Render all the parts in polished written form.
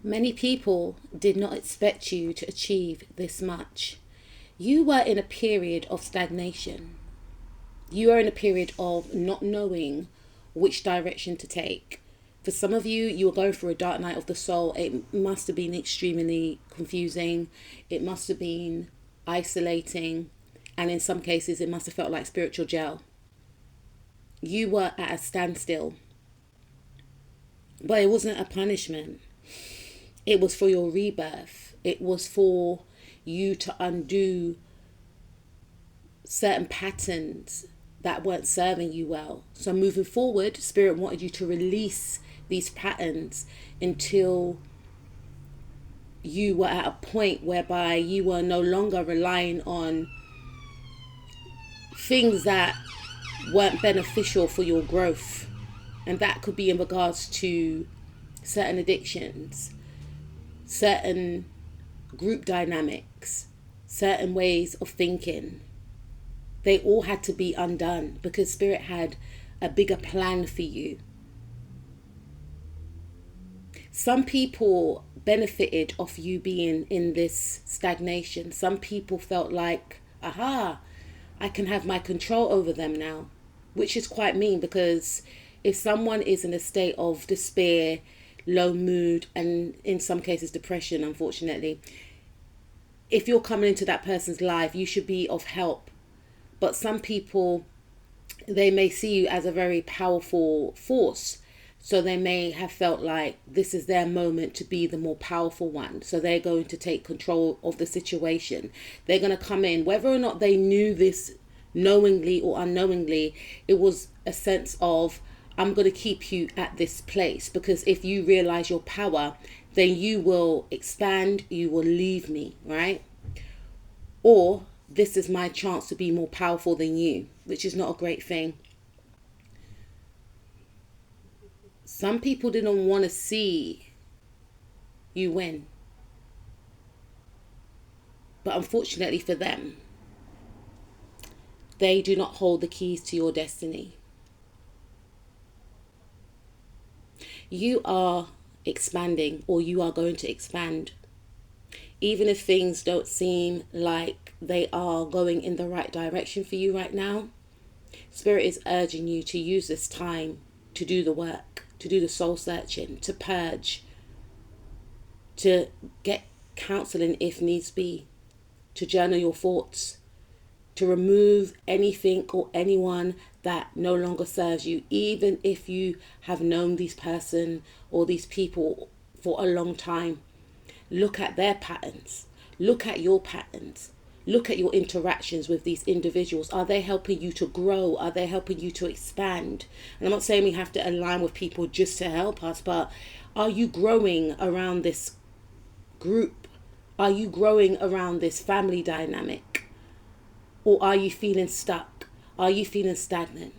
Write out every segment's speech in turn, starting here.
Many people did not expect you to achieve this much. You were in a period of stagnation. You are in a period of not knowing which direction to take. For some of you, you were going through a dark night of the soul. It must have been extremely confusing. It must have been isolating. And in some cases, it must have felt like spiritual jail. You were at a standstill. But it wasn't a punishment. It was for your rebirth. It was for you to undo certain patterns that weren't serving you well. So moving forward, Spirit wanted you to release these patterns until you were at a point whereby you were no longer relying on things that weren't beneficial for your growth. And that could be in regards to certain addictions, certain group dynamics, certain ways of thinking. They all had to be undone because Spirit had a bigger plan for you. Some people benefited off you being in this stagnation. Some people felt like, aha, I can have my control over them now, which is quite mean, because if someone is in a state of despair, low mood, and in some cases depression, unfortunately, if you're coming into that person's life, you should be of help. But some people, they may see you as a very powerful force. So they may have felt like this is their moment to be the more powerful one. So they're going to take control of the situation. They're going to come in, whether or not they knew this knowingly or unknowingly, it was a sense of, I'm going to keep you at this place, because if you realize your power, then you will expand, you will leave me, right? Or this is my chance to be more powerful than you, which is not a great thing. Some people didn't want to see you win. But unfortunately for them, they do not hold the keys to your destiny. You are expanding, or you are going to expand. Even if things don't seem like they are going in the right direction for you right now, Spirit is urging you to use this time to do the work, to do the soul searching, to purge, to get counseling if needs be, to journal your thoughts, to remove anything or anyone that no longer serves you, even if you have known this person or these people for a long time. Look at their patterns. Look at your patterns. Look at your interactions with these individuals. Are they helping you to grow? Are they helping you to expand? And I'm not saying we have to align with people just to help us, but are you growing around this group? Are you growing around this family dynamic? Or are you feeling stuck? Are you feeling stagnant?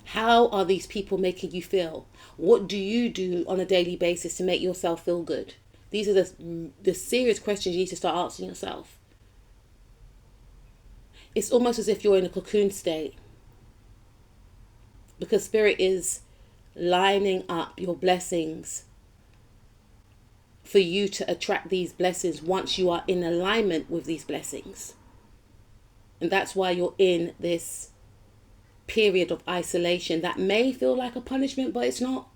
How are these people making you feel? What do you do on a daily basis to make yourself feel good? These are the serious questions you need to start asking yourself. It's almost as if you're in a cocoon state, because Spirit is lining up your blessings for you to attract these blessings once you are in alignment with these blessings. And that's why you're in this period of isolation that may feel like a punishment, but it's not.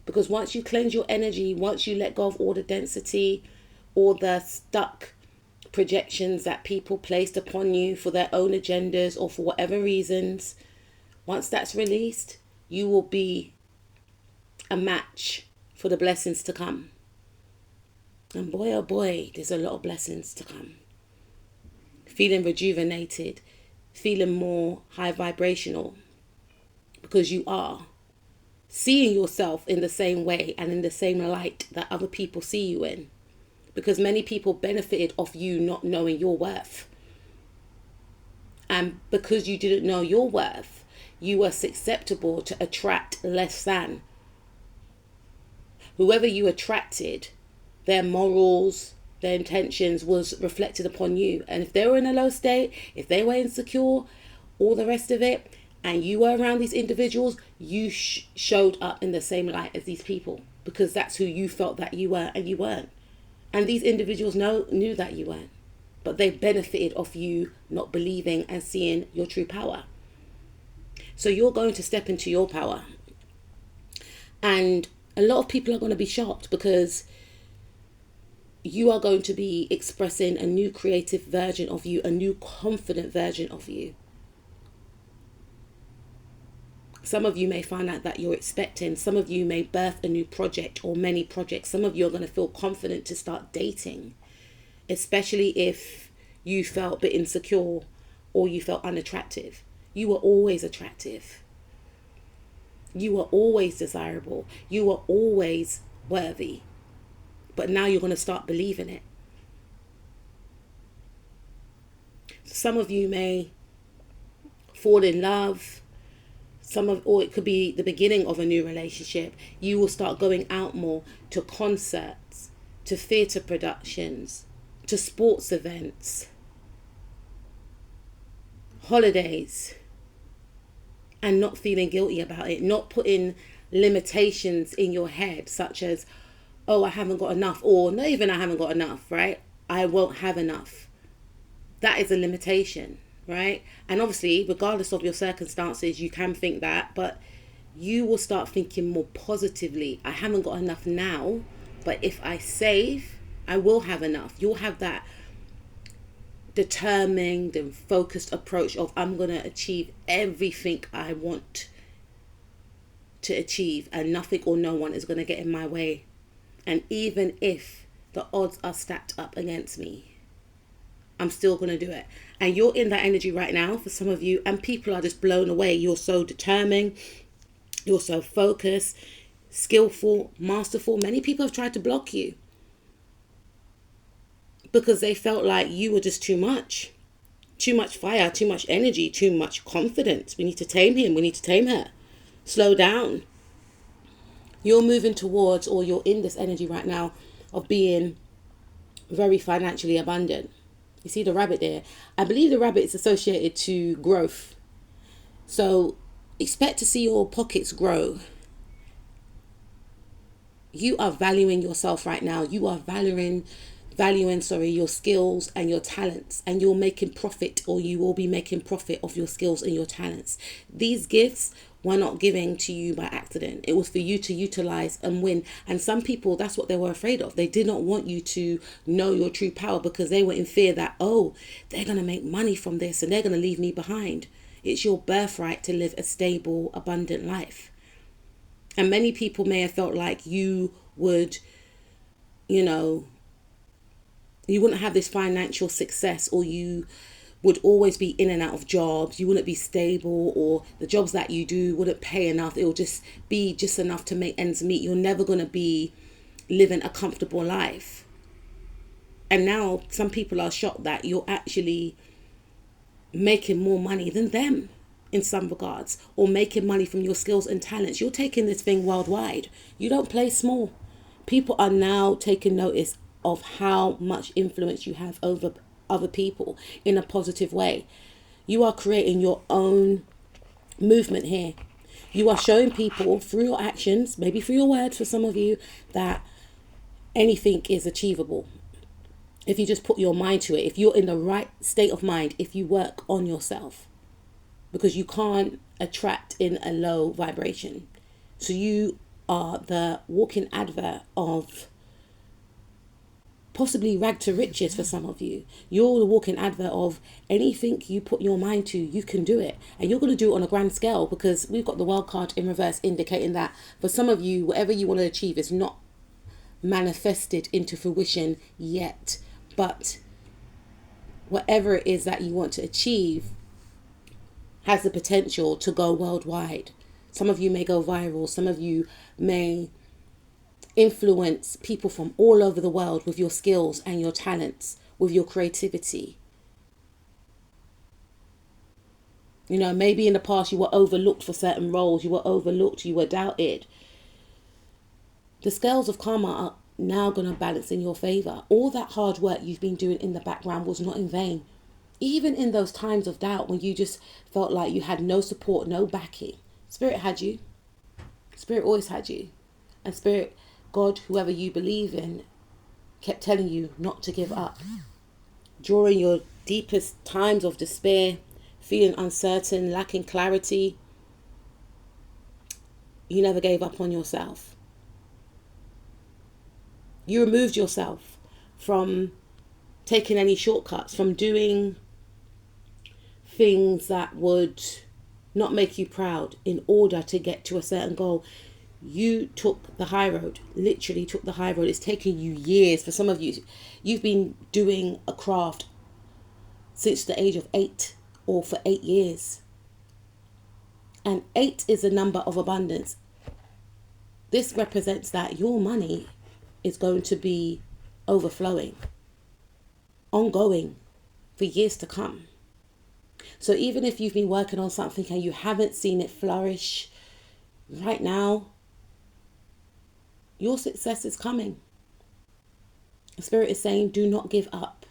Because once you cleanse your energy, once you let go of all the density, all the stuck projections that people placed upon you for their own agendas or for whatever reasons, once that's released, you will be a match for the blessings to come. And boy, oh boy, there's a lot of blessings to come. Feeling rejuvenated, feeling more high vibrational, because you are seeing yourself in the same way and in the same light that other people see you in. Because many people benefited off you not knowing your worth. And because you didn't know your worth, you were susceptible to attract less than. Whoever you attracted, their morals, their intentions was reflected upon you. And if they were in a low state, if they were insecure, all the rest of it, and you were around these individuals, you showed up in the same light as these people. because that's who you felt that you were, and you weren't. And these individuals knew that you weren't, but they benefited off you not believing and seeing your true power. So you're going to step into your power. And a lot of people are going to be shocked, because you are going to be expressing a new creative version of you, a new confident version of you. Some of you may find out that you're expecting. Some of you may birth a new project or many projects. Some of you are going to feel confident to start dating, especially if you felt a bit insecure or you felt unattractive. You were always attractive. You were always desirable. You were always worthy. But now you're going to start believing it. Some of you may fall in love. Or it could be the beginning of a new relationship. You will start going out more to concerts, to theatre productions, to sports events, holidays, and not feeling guilty about it, not putting limitations in your head, such as, oh, I haven't got enough, or not even I haven't got enough, right? I won't have enough. That is a limitation, right? And obviously, regardless of your circumstances, you can think that, but you will start thinking more positively. I haven't got enough now, but if I save, I will have enough. You'll have that determined and focused approach of, I'm going to achieve everything I want to achieve, and nothing or no one is going to get in my way. And even if the odds are stacked up against me, I'm still going to do it. And you're in that energy right now for some of you, and people are just blown away. You're so determined. You're so focused, skillful, masterful. Many people have tried to block you because they felt like you were just too much. Too much fire, too much energy, too much confidence. We need to tame him. We need to tame her. Slow down. You're moving towards, or you're in this energy right now of being very financially abundant. You see the rabbit there? I believe the rabbit is associated to growth. So expect to see your pockets grow. You are valuing yourself right now. You are valuing your skills and your talents, and you're making profit, or you will be making profit of your skills and your talents. These gifts were not given to you by accident. It was for you to utilize and win. And some people, that's what they were afraid of. They did not want you to know your true power, because they were in fear that, oh, they're going to make money from this and they're going to leave me behind. It's your birthright to live a stable, abundant life. And many people may have felt like you would, you wouldn't have this financial success, or you would always be in and out of jobs. You wouldn't be stable, or the jobs that you do wouldn't pay enough. It will just be just enough to make ends meet. You're never going to be living a comfortable life. And now some people are shocked that you're actually making more money than them in some regards, or making money from your skills and talents. You're taking this thing worldwide. You don't play small. People are now taking notice of how much influence you have over other people in a positive way. You are creating your own movement here. You are showing people through your actions, maybe through your words for some of you, that anything is achievable. If you just put your mind to it, if you're in the right state of mind, if you work on yourself, because you can't attract in a low vibration. So you are the walking advert of possibly rag to riches for some of you. You're the walking advert of anything you put your mind to, you can do it. And you're going to do it on a grand scale, because we've got the world card in reverse indicating that for some of you, whatever you want to achieve is not manifested into fruition yet. But whatever it is that you want to achieve has the potential to go worldwide. Some of you may go viral. Some of you may influence people from all over the world with your skills and your talents, with your creativity. Maybe in the past you were overlooked for certain roles. You were overlooked. You were doubted. The scales of karma are now going to balance in your favor. All that hard work you've been doing in the background was not in vain. Even in those times of doubt, when you just felt like you had no support, no backing, Spirit had you. Spirit always had you. And Spirit God, whoever you believe in, kept telling you not to give up. During your deepest times of despair, feeling uncertain, lacking clarity, you never gave up on yourself. You removed yourself from taking any shortcuts, from doing things that would not make you proud in order to get to a certain goal. You took the high road, literally took the high road. It's taken you years. For some of you, you've been doing a craft since the age of 8 or for 8 years. And 8 is a number of abundance. This represents that your money is going to be overflowing, ongoing for years to come. So even if you've been working on something and you haven't seen it flourish right now, your success is coming. The Spirit is saying, do not give up.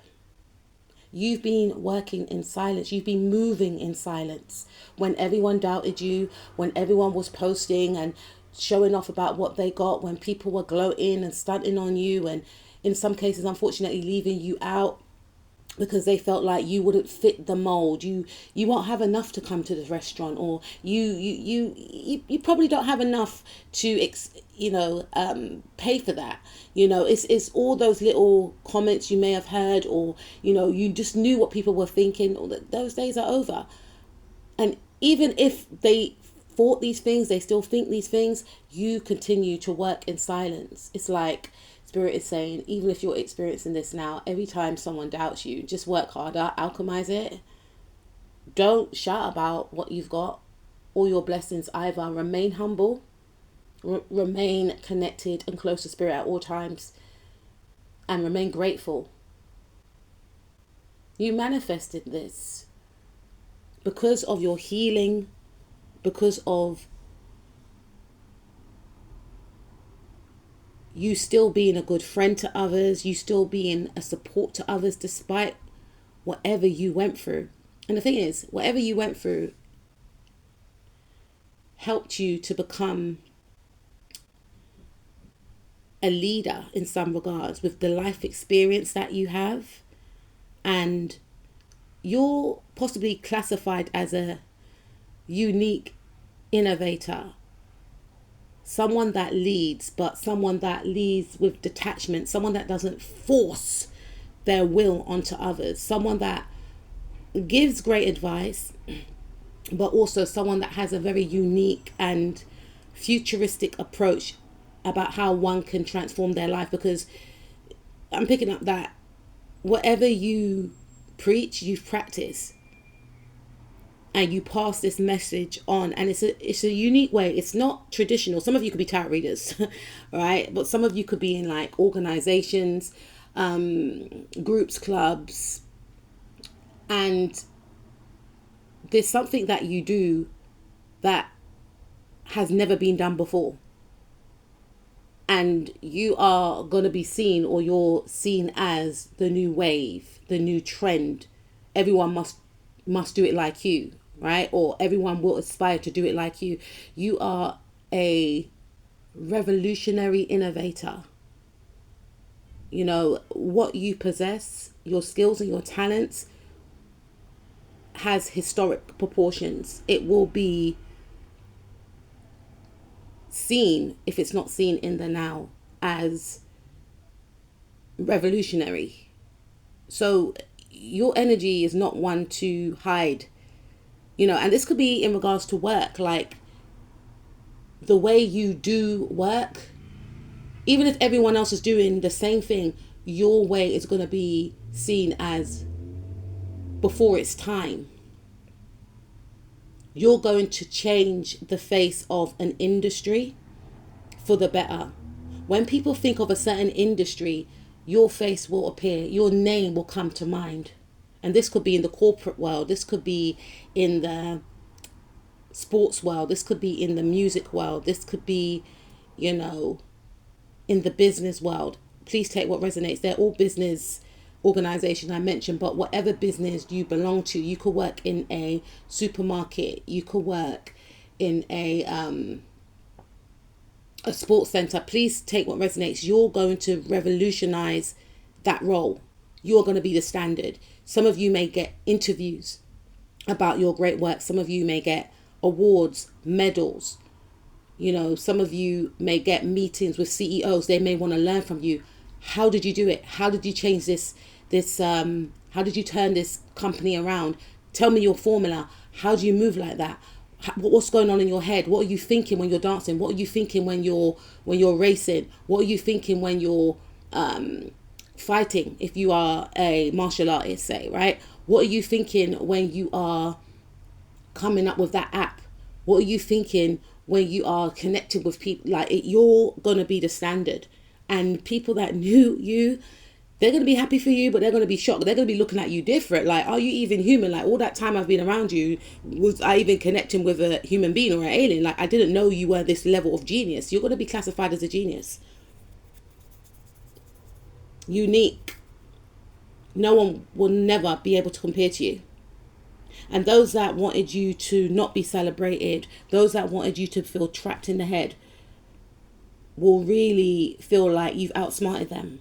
You've been working in silence. You've been moving in silence. When everyone doubted you, when everyone was posting and showing off about what they got, when people were gloating and stunting on you, and in some cases, unfortunately, leaving you out because they felt like you wouldn't fit the mold. You won't have enough to come to the restaurant, or you probably don't have enough to pay for that. It's all those little comments you may have heard, or you just knew what people were thinking. Those days are over. And even if they thought these things, they still think these things, you continue to work in silence. It's like Spirit is saying, even if you're experiencing this now, every time someone doubts you, just work harder, alchemize it. Don't shout about what you've got or your blessings either. Remain humble, remain connected and close to Spirit at all times, and remain grateful. You manifested this because of your healing, because of you still being a good friend to others, you still being a support to others despite whatever you went through. And the thing is, whatever you went through helped you to become a leader in some regards with the life experience that you have. And you're possibly classified as a unique innovator. Someone that leads, but someone that leads with detachment, someone that doesn't force their will onto others, someone that gives great advice, but also someone that has a very unique and futuristic approach about how one can transform their life. Because I'm picking up that whatever you preach, you've practiced. And you pass this message on, and it's a unique way. It's not traditional. Some of you could be tarot readers, right? But some of you could be in like organizations, groups, clubs, and there's something that you do that has never been done before, and you are going to be seen, or you're seen as the new wave, the new trend. Everyone must do it like you. Right? Or everyone will aspire to do it like you. You are a revolutionary innovator. What you possess, your skills and your talents, has historic proportions. It will be seen, if it's not seen in the now, as revolutionary. So your energy is not one to hide. And this could be in regards to work, like the way you do work. Even if everyone else is doing the same thing, your way is going to be seen as before its time. You're going to change the face of an industry for the better. When people think of a certain industry, your face will appear, your name will come to mind. And this could be in the corporate world. This could be in the sports world. This could be in the music world. This could be, in the business world. Please take what resonates. They're all business organizations I mentioned, but whatever business you belong to, you could work in a supermarket. You could work in a a sports center, please take what resonates. You're going to revolutionize that role. You're going to be the standard. Some of you may get interviews about your great work. Some of you may get awards, medals. You know, some of you may get meetings with CEOs. They may want to learn from you. How did you do it? How did you change how did you turn this company around? Tell me your formula. How do you move like that? What's going on in your head? What are you thinking when you're dancing? What are you thinking when you're racing? What are you thinking when you're fighting? If you are a martial artist, say, right? What are you thinking when you are coming up with that app? What are you thinking when you are connected with people? Like, you're gonna be the standard, and people that knew you, they're going to be happy for you, but they're going to be shocked. They're going to be looking at you different. Like, are you even human? Like, all that time I've been around you, was I even connecting with a human being or an alien? Like, I didn't know you were this level of genius. You're going to be classified as a genius. Unique. No one will never be able to compare to you. And those that wanted you to not be celebrated, those that wanted you to feel trapped in the head, will really feel like you've outsmarted them.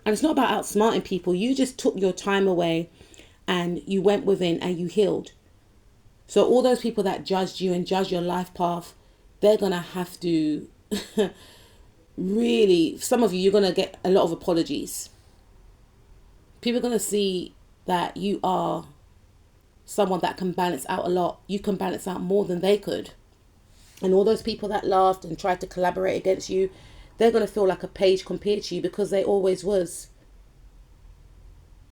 And it's not about outsmarting people. You just took your time away and you went within and you healed. So all those people that judged you and judged your life path, they're going to have to really, some of you, you're going to get a lot of apologies. People are going to see that you are someone that can balance out a lot. You can balance out more than they could. And all those people that laughed and tried to collaborate against you, they're going to feel like a page compared to you, because they always was.